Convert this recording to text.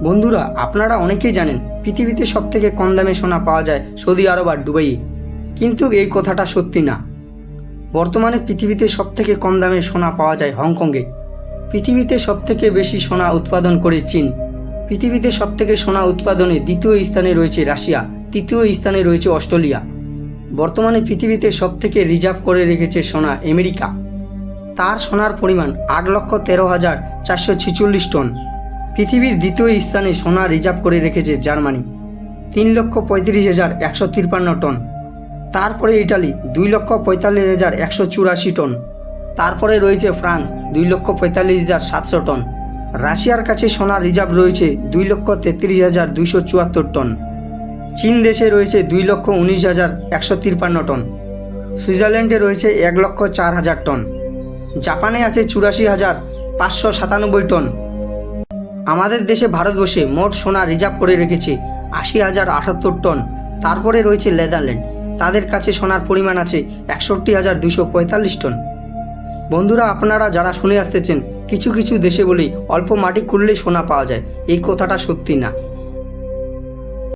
বন্ধুরা, আপনারা অনেকেই জানেন পৃথিবীতে সবথেকে কম দামে সোনা পাওয়া যায় সৌদি আরব আর দুবাইয়ে, কিন্তু এই কথাটা সত্যি না। বর্তমানে পৃথিবীতে সবথেকে কম দামে সোনা পাওয়া যায় হংকংয়ে। পৃথিবীতে সবথেকে বেশি সোনা উৎপাদন করে চীন। পৃথিবীতে সবথেকে সোনা উৎপাদনে দ্বিতীয় স্থানে রয়েছে রাশিয়া, তৃতীয় স্থানে রয়েছে অস্ট্রেলিয়া। বর্তমানে পৃথিবীতে সবথেকে রিজার্ভ করে রেখেছে সোনা আমেরিকা। তার সোনার পরিমাণ 8,13,446 টন। পৃথিবীর দ্বিতীয় স্থানে সোনা রিজার্ভ করে রেখেছে জার্মানি, 3,35,153 টন। তারপরে ইটালি 2,45,184 টন। তারপরে রয়েছে ফ্রান্স 2,45,700 টন। রাশিয়ার কাছে সোনা রিজার্ভ রয়েছে 2,33,274 টন। চীন দেশে রয়েছে 2,19,153 টন। সুইজারল্যান্ডে রয়েছে 1,04,000 টন। জাপানে আছে 84,597 টন। আমাদের দেশে ভারতবর্ষে মোট সোনা রিজার্ভ করে রেখেছে 80,078 টন। তারপরে রয়েছে নেদারল্যান্ড, তাদের কাছে সোনার পরিমাণ আছে 61,245 টন। বন্ধুরা, আপনারা যারা শুনে আসতেছেন কিছু কিছু দেশে বলেই অল্প মাটি খুঁড়লেই সোনা পাওয়া যায়, এই কথাটা সত্যি না।